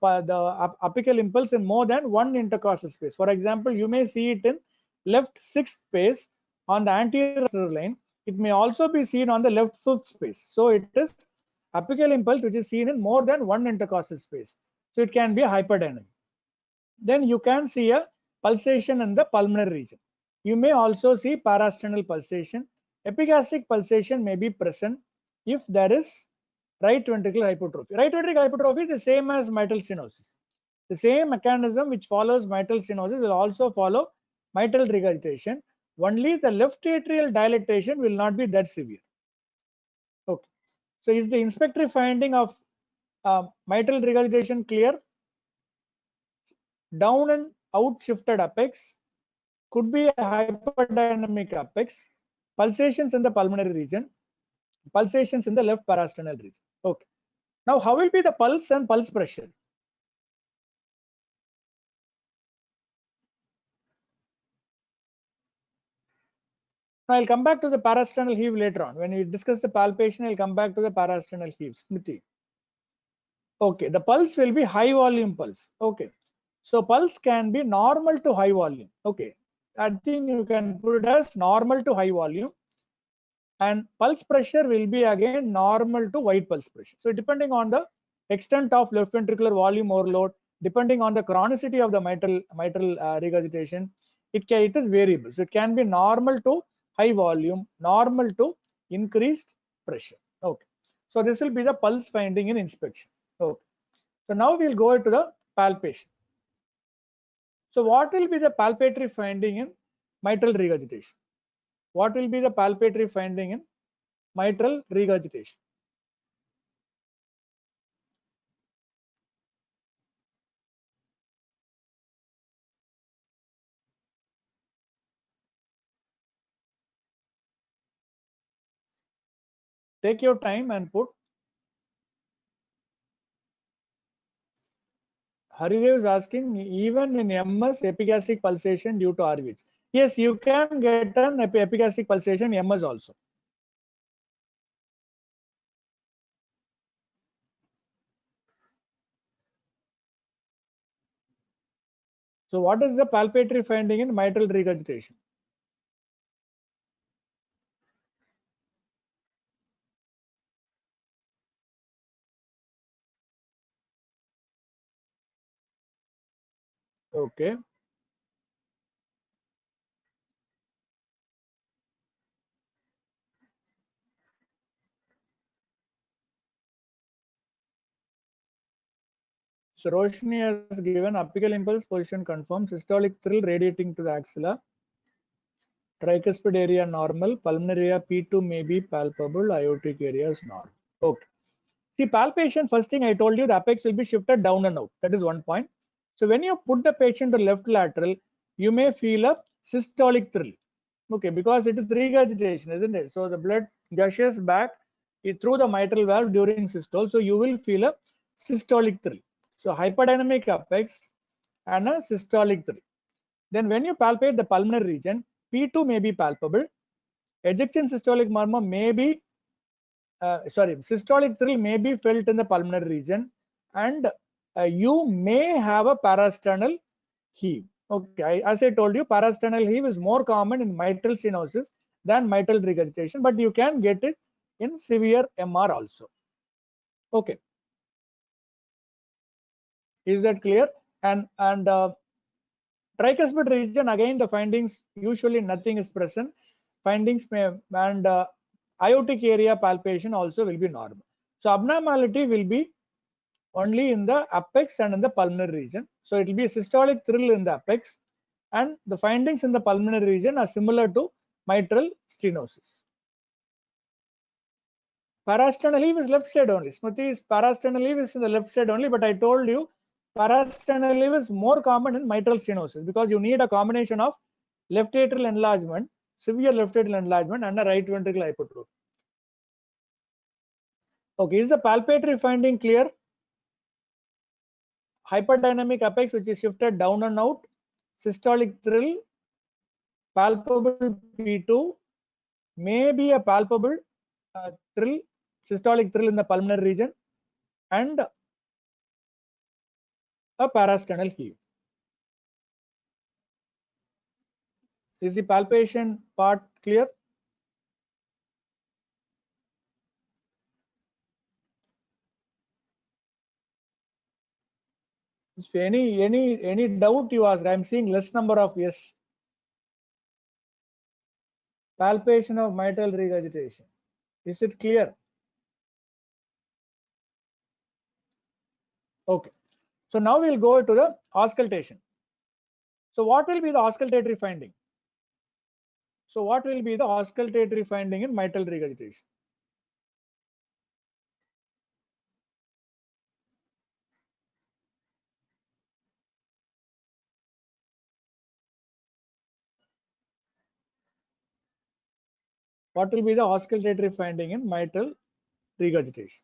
apical impulse in more than one intercostal space. For example, you may see it in left sixth space on the anterior line. It may also be seen on the left fifth space. So it is apical impulse which is seen in more than one intercostal space. So it can be a hyperdynamic. Then you can see a pulsation in the pulmonary region. You may also see parasternal pulsation. Epigastric pulsation may be present if there is right ventricular hypertrophy. Right ventricular hypertrophy is the same as mitral stenosis. The same mechanism which follows mitral stenosis will also follow mitral regurgitation. only the left atrial dilatation will not be that severe. Okay. So is the inspectory finding of mitral regurgitation clear? Down and out shifted apex, could be a hyperdynamic apex, pulsations in the pulmonary region, pulsations in the left parasternal region. Okay. Now, how will be the pulse and pulse pressure? Now, I'll come back to the parasternal heave later on. When we discuss the palpation, I'll come back to the parasternal heave. Smriti. Okay, the pulse will be high volume pulse. Okay. So pulse can be normal to high volume. Okay. I think you can put it as normal to high volume. And pulse pressure will be again normal to wide pulse pressure. So depending on the extent of left ventricular volume overload, depending on the chronicity of the mitral regurgitation, it is variable. So it can be normal to high volume, normal to increased pressure. Okay. So this will be the pulse finding in inspection. Okay. So now we'll go to the palpation. So what will be the palpatory finding in mitral regurgitation? What will be the palpatory finding in mitral regurgitation? Take your time and put. Haridev is asking, even in MS, epigastric pulsation due to RVH. Yes, you can get an epigastric pulsation MS also. So what is the palpatory finding in mitral regurgitation? Okay. So Roshni has given apical impulse position confirmed, systolic thrill radiating to the axilla, tricuspid area normal, pulmonary area P2 may be palpable, aortic area is normal. Okay. See, palpation, first thing I told you, the apex will be shifted down and out. That is one point. So when you put the patient to left lateral, you may feel a systolic thrill. Okay, because it is regurgitation, isn't it? So the blood gushes back through the mitral valve during systole. So you will feel a systolic thrill. So hyperdynamic apex and a systolic thrill. Then when you palpate the pulmonary region, P2 may be palpable. Ejection systolic murmur may be systolic thrill may be felt in the pulmonary region, and you may have a parasternal heave. Okay, as I told you, parasternal heave is more common in mitral stenosis than mitral regurgitation, but you can get it in severe MR also. Okay, is that clear? And tricuspid region, again the findings, usually nothing is present. Findings may, and aortic area palpation also will be normal. So abnormality will be only in the apex and in the pulmonary region. So it will be a systolic thrill in the apex, and the findings in the pulmonary region are similar to mitral stenosis. Parasternal heave is left side only. Smriti's parasternal heave is in the left side only, but I told you parasternal heave is more common in mitral stenosis because you need a combination of left atrial enlargement, severe left atrial enlargement, and a right ventricular hypertrophy. Okay, is the palpatory finding clear? Hyperdynamic apex, which is shifted down and out, systolic thrill, palpable P2, may be a palpable thrill, systolic thrill in the pulmonary region, and a parasternal heave. Is the palpation part clear? If any doubt you ask, I am seeing less number of yes. Palpation of mitral regurgitation. Is it clear? Okay. So now we'll go to the auscultation. So what will be the auscultatory finding? So what will be the auscultatory finding in mitral regurgitation? What will be the auscultatory finding in mitral regurgitation?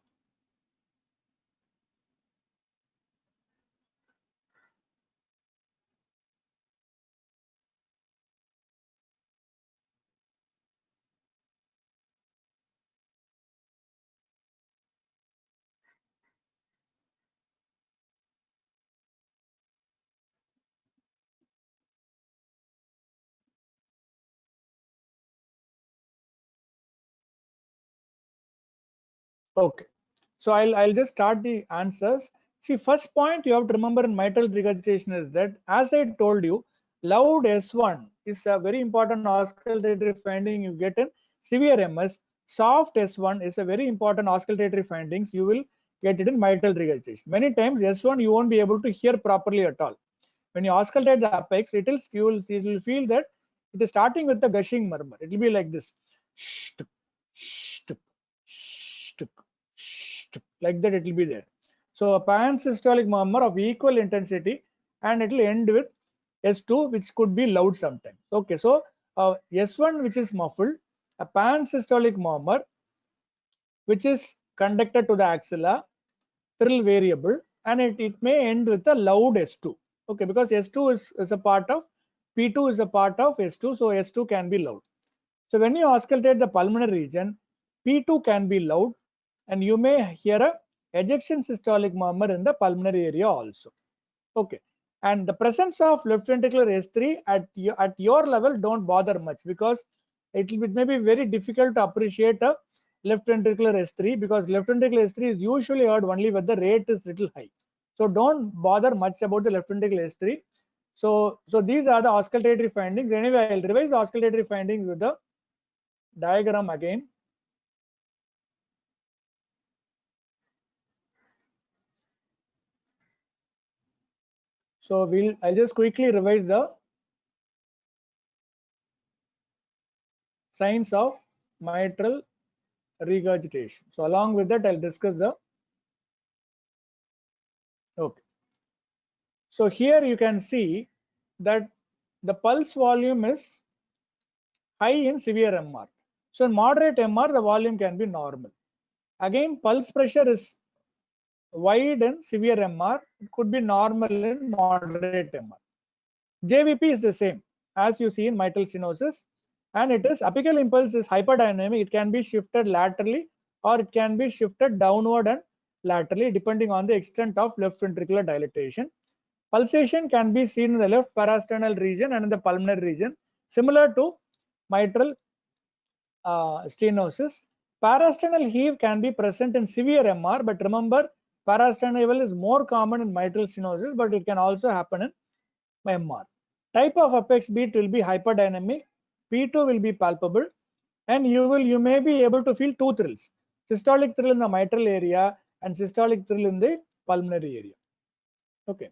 Okay, so I'll just start the answers. See, first point you have to remember in mitral regurgitation is that, as I told you, loud S1 is a very important auscultatory finding you get in severe MS. Soft S1 is a very important auscultatory findings you will get it in mitral regurgitation. Many times S1 you won't be able to hear properly at all. When you auscultate the apex, it will feel that it is starting with the gushing murmur. It will be like this, shtuk, shtuk, shtuk, shtuk, like that. It will be there. So a pansystolic murmur of equal intensity, and it will end with S2, which could be loud sometimes. Okay, so S1, which is muffled, a pansystolic murmur, which is conducted to the axilla, trill variable, and it may end with a loud S2. Okay, because S2 is a part of P2 is a part of S2, so S2 can be loud. So when you auscultate the pulmonary region, P2 can be loud, and you may hear a ejection systolic murmur in the pulmonary area also. Okay, and the presence of left ventricular S3 at your level don't bother much, because it may be very difficult to appreciate a left ventricular S3, because left ventricular S3 is usually heard only when the rate is little high. So don't bother much about the left ventricular S3. So these are the auscultatory findings. Anyway, I'll revise the auscultatory findings with the diagram again. So I'll just quickly revise the signs of mitral regurgitation. So along with that, I'll discuss the. Okay. So here you can see that the pulse volume is high in severe MR. So in moderate MR, the volume can be normal. Again, pulse pressure is wide in severe MR. It could be normal in moderate MR. JVP is the same as you see in mitral stenosis, and it is apical impulse is hyperdynamic. It can be shifted laterally, or it can be shifted downward and laterally depending on the extent of left ventricular dilatation. Pulsation can be seen in the left parasternal region and in the pulmonary region, similar to mitral stenosis. Parasternal heave can be present in severe MR, but remember, parasternal is more common in mitral stenosis, but it can also happen in MR. Type of apex beat will be hyperdynamic. P2 will be palpable, and you may be able to feel two thrills: systolic thrill in the mitral area and systolic thrill in the pulmonary area. Okay.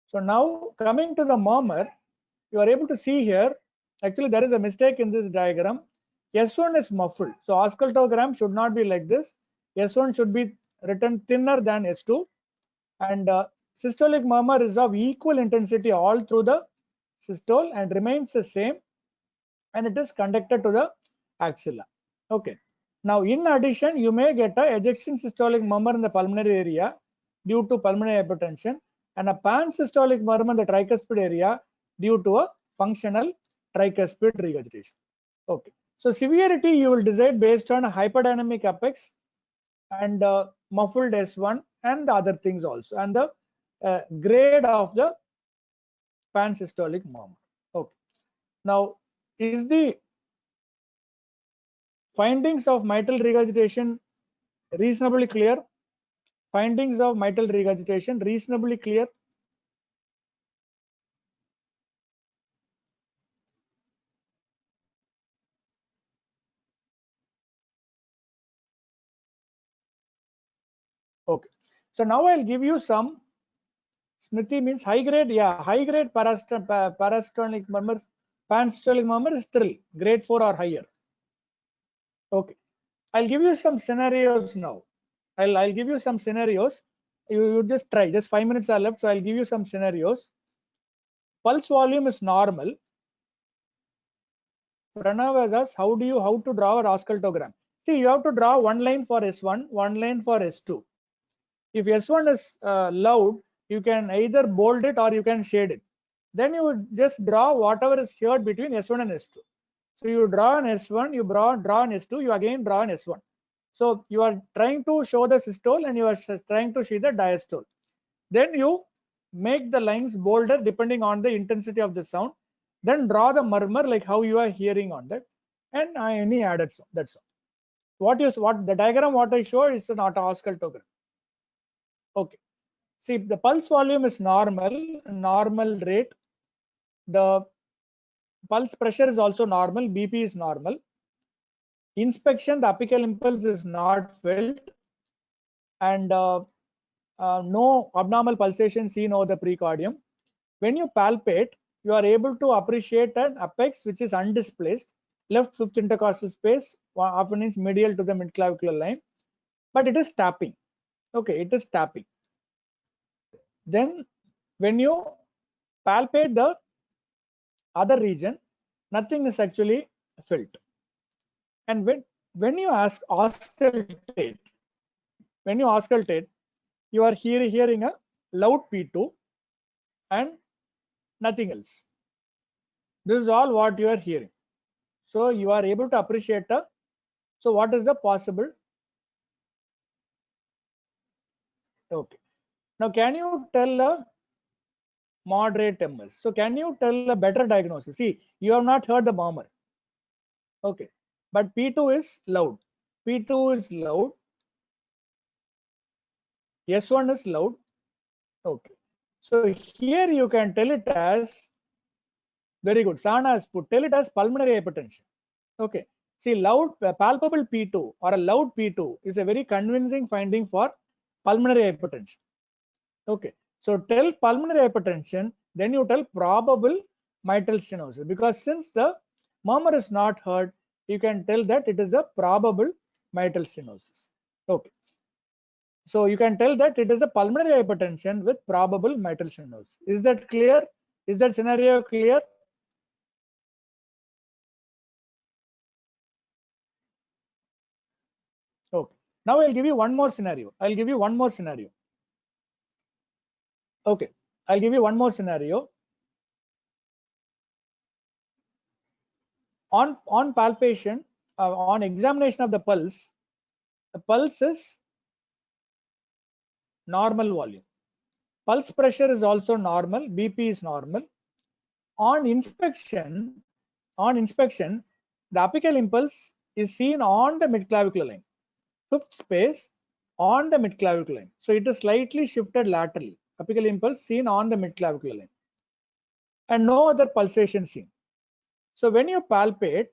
So now coming to the murmur, you are able to see here, actually there is a mistake in this diagram. S1 is muffled. So auscultogram should not be like this. S1 should be written thinner than S2, and systolic murmur is of equal intensity all through the systole and remains the same, and it is conducted to the axilla. Okay. Now in addition, you may get a ejection systolic murmur in the pulmonary area due to pulmonary hypertension, and a pansystolic murmur in the tricuspid area due to a functional tricuspid regurgitation. Okay. So severity you will decide based on a hyperdynamic apex and muffled S1 and the other things also, and the grade of the pansystolic murmur. Okay. Now, is the findings of mitral regurgitation reasonably clear? Findings of mitral regurgitation reasonably clear? Okay. So now I'll give you some. Smriti means high grade, yeah, high grade parastonic murmurs, Pansystolic murmur is thrill, grade 4 or higher. Okay, I'll give you some scenarios now. I'll give you some scenarios. You just try. Just 5 minutes are left, so I'll give you some scenarios. Pulse volume is normal. Pranav has asked, how to draw a auscultogram? See, you have to draw one line for S1, one line for S2. If S1 is loud, you can either bold it or you can shade it. Then you would just draw whatever is shared between S1 and S2. So you draw an S1, you draw an S2, you again draw an S1. So you are trying to show the systole and you are trying to see the diastole. Then you make the lines bolder depending on the intensity of the sound. Then draw the murmur like how you are hearing on that, and any added sound. That's all. What the diagram what I show is not auscultogram. Okay. See, the pulse volume is normal rate. The pulse pressure is also normal. BP is normal. Inspection, the apical impulse is not felt, and no abnormal pulsation seen over the precordium. When you palpate, you are able to appreciate an apex which is undisplaced, left fifth intercostal space, often is medial to the midclavicular line, but it is tapping. Okay, it is tapping. Then when you palpate the other region, nothing is actually felt. And when you auscultate, you are hearing a loud P2 and nothing else. This is all what you are hearing. So you are able to appreciate so what is the possible? Okay. Now can you tell a moderate MS? So can you tell a better diagnosis? See, you have not heard the murmur. Okay. But P2 is loud. P2 is loud. S1 is loud. Okay. So here you can tell it as, very good. Sana has put, tell it as pulmonary hypertension. Okay. See, loud, palpable P2 or a loud P2 is a very convincing finding for pulmonary hypertension. Okay. So tell pulmonary hypertension, then you tell probable mitral stenosis, because since the murmur is not heard, you can tell that it is a probable mitral stenosis. Okay. So you can tell that it is a pulmonary hypertension with probable mitral stenosis. Is that clear? Is that scenario clear? Okay. Now I'll give you one more scenario. Okay. I'll give you one more scenario. On palpation, on examination of the pulse is normal volume. Pulse pressure is also normal. BP is normal. On inspection, the apical impulse is seen on the midclavicular line, fifth space on the midclavicular line. So it is slightly shifted laterally. Apical impulse seen on the midclavicular line, and no other pulsation seen. So when you palpate,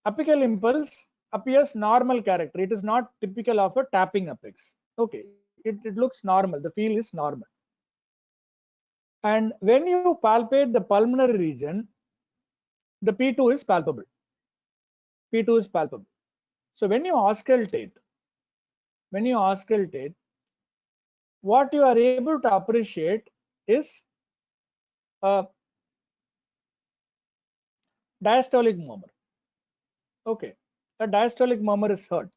apical impulse appears normal character. It is not typical of a tapping apex. Okay, it looks normal. The feel is normal. And when you palpate the pulmonary region, the P2 is palpable. So when you auscultate, what you are able to appreciate is a diastolic murmur. Okay, a diastolic murmur is heard,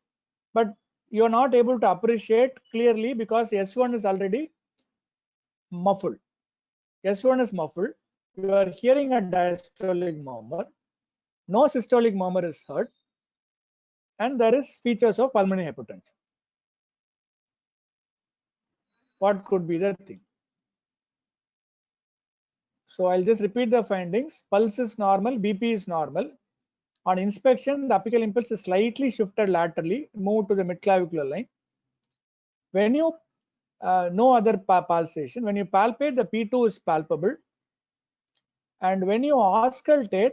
but you are not able to appreciate clearly because S1 is already muffled. S1 is muffled. You are hearing a diastolic murmur. No systolic murmur is heard, and there is features of pulmonary hypertension. What could be the thing? So I'll just repeat the findings. Pulse is normal, BP is normal. On inspection, the apical impulse is slightly shifted laterally, moved to the midclavicular line. When you no other pulsation, when you palpate, the P2 is palpable, and when you auscultate,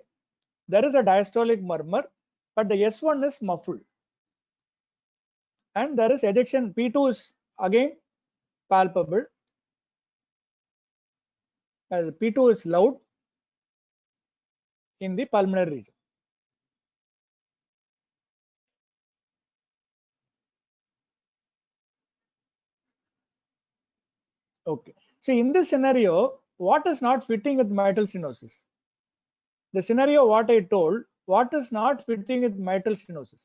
there is a diastolic murmur, but the S1 is muffled, and there is ejection. P2 is again palpable. P2 is loud, in the pulmonary region. Okay. So in this scenario, what is not fitting with mitral stenosis? The scenario what I told, what is not fitting with mitral stenosis?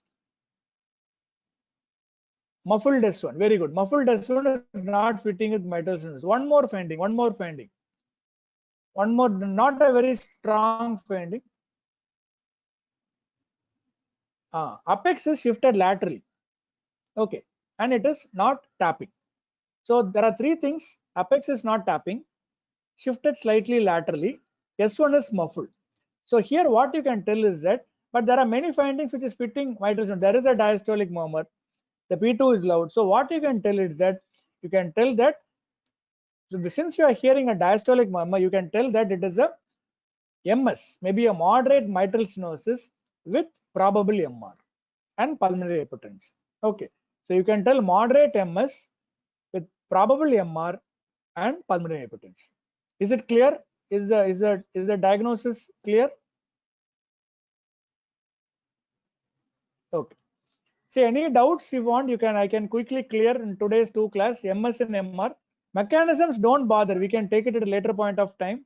Muffled S1. Very good. Muffled S1 is not fitting with mitral stenosis. One more finding. One more, not a very strong finding. Apex is shifted laterally. Okay. And it is not tapping. So there are three things. Apex is not tapping, shifted slightly laterally. S1 is muffled. So here what you can tell is that, but there are many findings which is fitting mitral stenosis. There is a diastolic murmur. The P2 is loud. So what you can tell is that, you can tell that, so since you are hearing a diastolic murmur, you can tell that it is a MS, maybe a moderate mitral stenosis with probable MR and pulmonary hypertension. Okay, so you can tell moderate MS with probable MR and pulmonary hypertension. Is it clear? Is the diagnosis clear? Okay. See, any doubts you want, I can quickly clear in today's two class, MS and MR. Mechanisms don't bother. We can take it at a later point of time.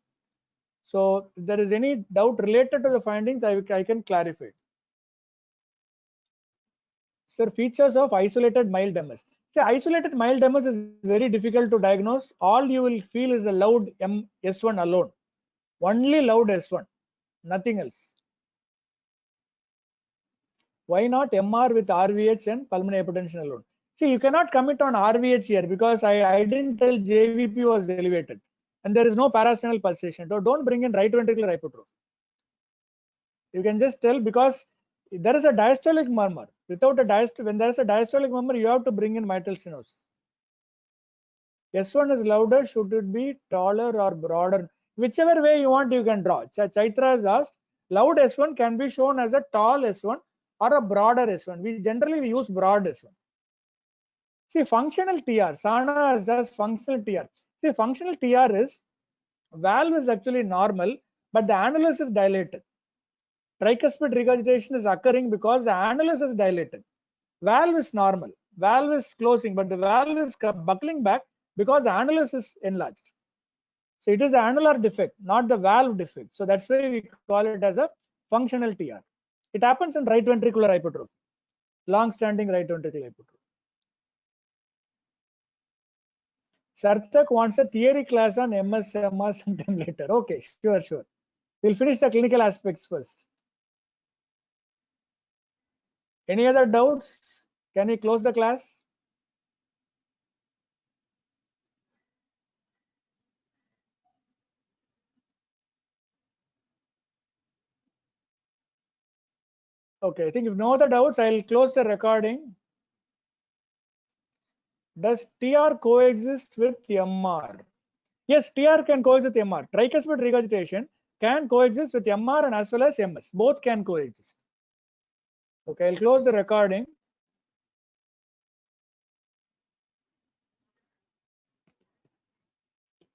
So if there is any doubt related to the findings, I can clarify. Sir, features of isolated mild MS. See, isolated mild MS is very difficult to diagnose. All you will feel is a loud S1 alone. Only loud S1, nothing else. Why not MR with RVH and pulmonary hypertension alone? See, you cannot commit on RVH here because I didn't tell JVP was elevated and there is no parasternal pulsation. So don't bring in right ventricular hypertrophy. You can just tell because there is a diastolic murmur. Without a when there is a diastolic murmur, you have to bring in mitral stenosis. S1 is louder. Should it be taller or broader? Whichever way you want, you can draw. Chaitra has asked, loud S1 can be shown as a tall S1 or a broader S1. We generally use broad S1. See, functional TR. Sana has asked functional TR. See, functional TR is valve is actually normal, but the annulus is dilated. Tricuspid regurgitation is occurring because the annulus is dilated. Valve is normal. Valve is closing, but the valve is buckling back because the annulus is enlarged. So it is the annular defect, not the valve defect. So that's why we call it as a functional TR. It happens in right ventricular hypertrophy, long-standing right ventricular hypertrophy. Sarthak wants a theory class on MS/MR sometime later. Okay, sure. We'll finish the clinical aspects first. Any other doubts? Can we close the class? Okay, I think if no other doubts, I'll close the recording. Does TR coexist with MR? Yes, TR can coexist with MR. Tricuspid regurgitation can coexist with MR and as well as MS. Both can coexist. Okay, I'll close the recording.